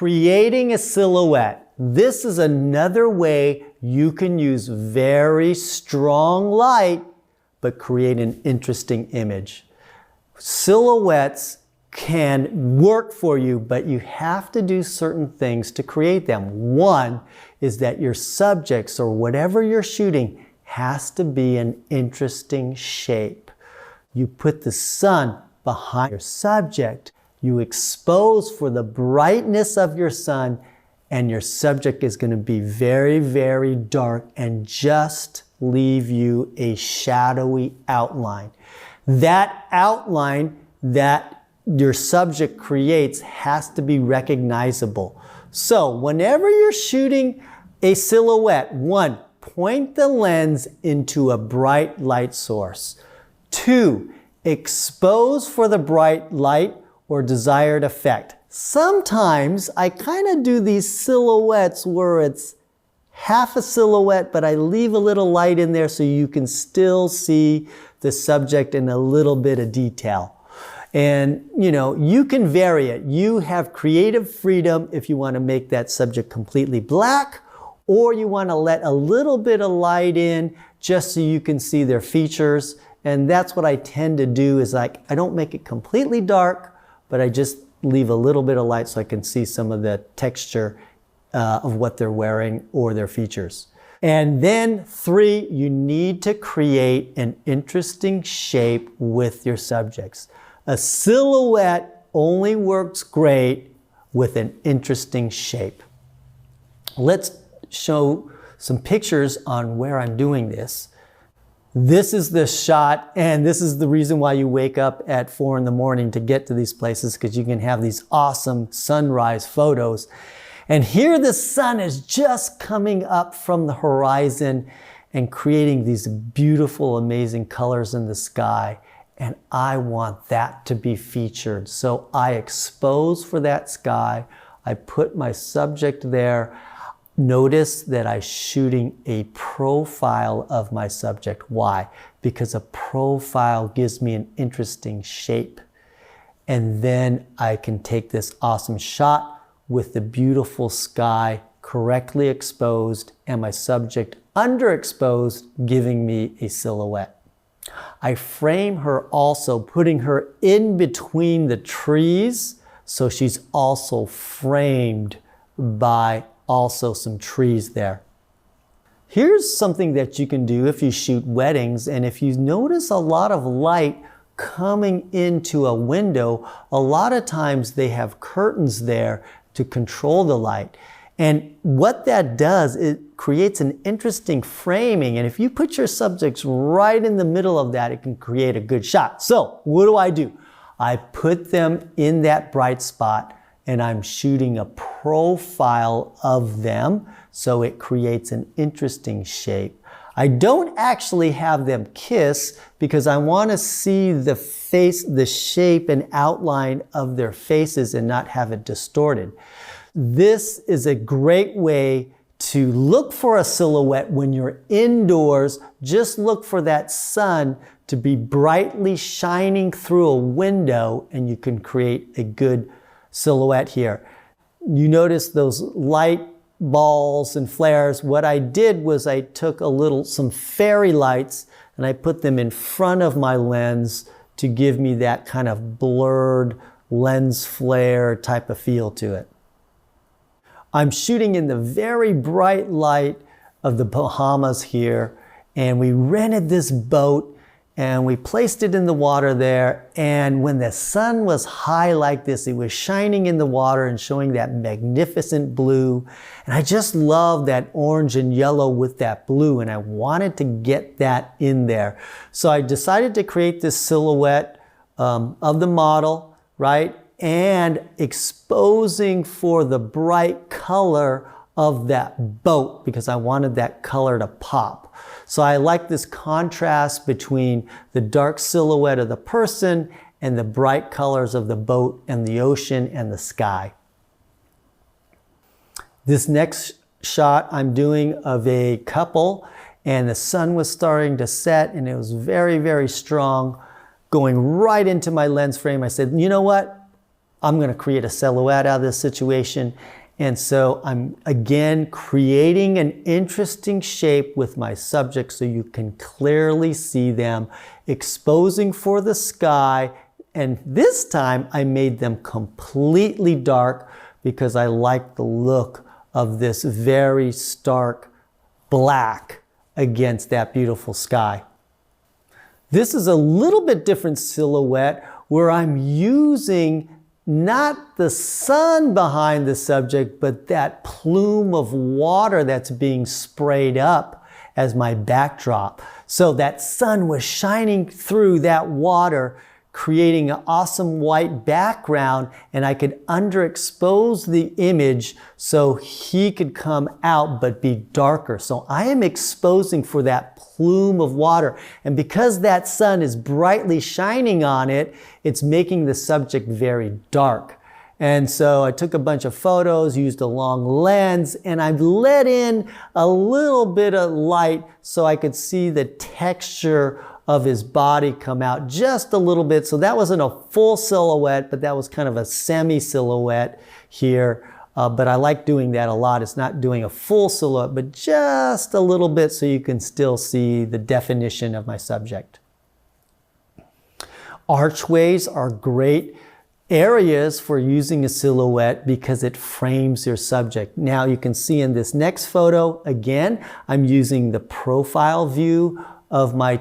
creating a silhouette. This is another way you can use very strong light, but create an interesting image. Silhouettes can work for you, but you have to do certain things to create them. One is that your subjects or whatever you're shooting has to be an interesting shape. You put the sun behind your subject, you expose for the brightness of your sun, and your subject is going to be very, very dark and just leave you a shadowy outline. That outline that your subject creates has to be recognizable. So whenever you're shooting a silhouette, one, point the lens into a bright light source. Two, expose for the bright light or desired effect. Sometimes I kind of do these silhouettes where it's half a silhouette, but I leave a little light in there so you can still see the subject in a little bit of detail. And you can vary it. You have creative freedom if you want to make that subject completely black, or you want to let a little bit of light in just so you can see their features. And that's what I tend to do is I don't make it completely dark, but I just leave a little bit of light so I can see some of the texture of what they're wearing or their features. And then three, you need to create an interesting shape with your subjects. A silhouette only works great with an interesting shape. Let's show some pictures on where I'm doing this. This is the shot, and this is the reason why you wake up at 4 in the morning to get to these places, because you can have these awesome sunrise photos. And here the sun is just coming up from the horizon and creating these beautiful, amazing colors in the sky. And I want that to be featured. So I expose for that sky. I put my subject there. Notice that I'm shooting a profile of my subject. Why? Because a profile gives me an interesting shape. And then I can take this awesome shot with the beautiful sky correctly exposed and my subject underexposed, giving me a silhouette. I frame her also, putting her in between the trees, so she's also framed by also some trees there. Here's something that you can do if you shoot weddings, and if you notice a lot of light coming into a window, a lot of times they have curtains there to control the light. And what that does, it creates an interesting framing, and if you put your subjects right in the middle of that, it can create a good shot. So what do? I put them in that bright spot, and I'm shooting a profile of them, so it creates an interesting shape. I don't actually have them kiss because I want to see the face, the shape and outline of their faces and not have it distorted. This is a great way to look for a silhouette when you're indoors. Just look for that sun to be brightly shining through a window, and you can create a good silhouette here. You notice those light balls and flares. What I did was I took some fairy lights and I put them in front of my lens to give me that kind of blurred lens flare type of feel to it. I'm shooting in the very bright light of the Bahamas here, and we rented this boat and we placed it in the water there, and when the sun was high like this, it was shining in the water and showing that magnificent blue, and I just love that orange and yellow with that blue, and I wanted to get that in there. So I decided to create this silhouette of the model, right, and exposing for the bright color of that boat because I wanted that color to pop. So I like this contrast between the dark silhouette of the person and the bright colors of the boat and the ocean and the sky. This next shot I'm doing of a couple, and the sun was starting to set and it was very, very strong, going right into my lens frame. I said, you know what? I'm going to create a silhouette out of this situation. And so I'm again creating an interesting shape with my subject so you can clearly see them, exposing for the sky. And this time I made them completely dark because I like the look of this very stark black against that beautiful sky. This is a little bit different silhouette where I'm using not the sun behind the subject, but that plume of water that's being sprayed up as my backdrop. So that sun was shining through that water, creating an awesome white background, and I could underexpose the image so he could come out but be darker. So I am exposing for that plume of water. And because that sun is brightly shining on it, it's making the subject very dark. And so I took a bunch of photos, used a long lens, and I've let in a little bit of light so I could see the texture of his body come out just a little bit. So that wasn't a full silhouette, but that was kind of a semi-silhouette here. But I like doing that a lot. It's not doing a full silhouette, but just a little bit so you can still see the definition of my subject. Archways are great areas for using a silhouette because it frames your subject. Now you can see in this next photo, again, I'm using the profile view of my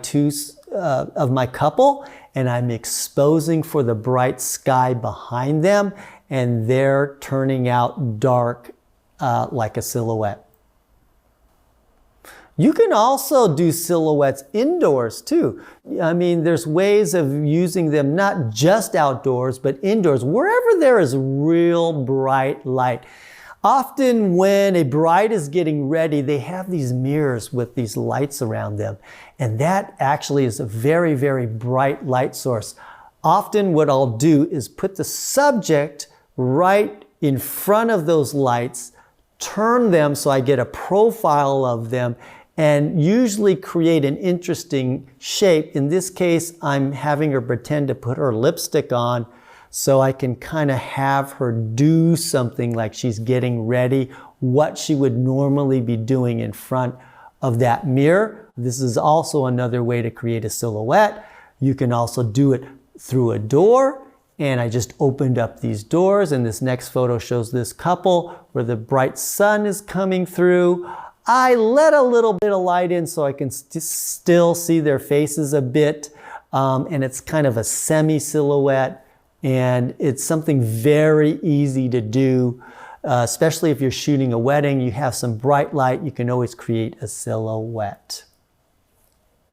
couple, and I'm exposing for the bright sky behind them, and they're turning out dark like a silhouette. You can also do silhouettes indoors too. I mean, there's ways of using them not just outdoors, but indoors, wherever there is real bright light. Often when a bride is getting ready, they have these mirrors with these lights around them. And that actually is a very, very bright light source. Often what I'll do is put the subject right in front of those lights, turn them so I get a profile of them, and usually create an interesting shape. In this case, I'm having her pretend to put her lipstick on so I can kind of have her do something like she's getting ready, what she would normally be doing in front of that mirror. This is also another way to create a silhouette. You can also do it through a door, and I just opened up these doors, and this next photo shows this couple where the bright sun is coming through. I let a little bit of light in so I can still see their faces a bit, and it's kind of a semi-silhouette, and it's something very easy to do, especially if you're shooting a wedding. You have some bright light, you can always create a silhouette.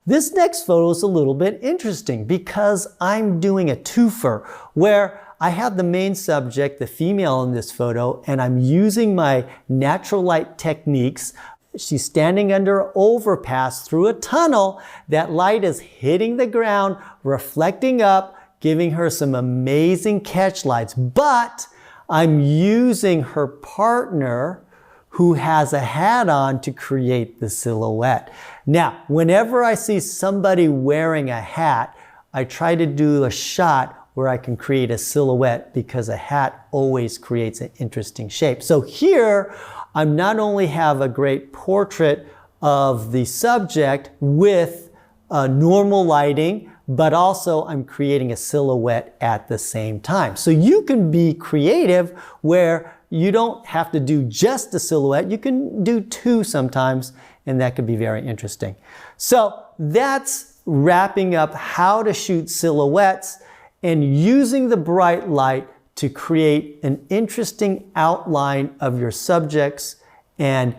This next photo is a little bit interesting because I'm doing a twofer where I have the main subject, the female in this photo, and I'm using my natural light techniques. She's standing under an overpass through a tunnel. That light is hitting the ground, reflecting up, giving her some amazing catch lights. But I'm using her partner who has a hat on to create the silhouette. Now, whenever I see somebody wearing a hat, I try to do a shot where I can create a silhouette because a hat always creates an interesting shape. So here, I'm not only have a great portrait of the subject with normal lighting, but also I'm creating a silhouette at the same time. So you can be creative where you don't have to do just a silhouette. You can do two sometimes, and that could be very interesting. So that's wrapping up how to shoot silhouettes and using the bright light to create an interesting outline of your subjects and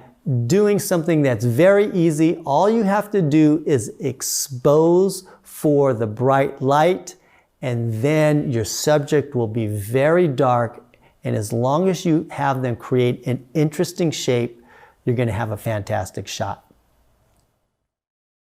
doing something that's very easy. All you have to do is expose for the bright light, and then your subject will be very dark. And as long as you have them create an interesting shape, you're going to have a fantastic shot.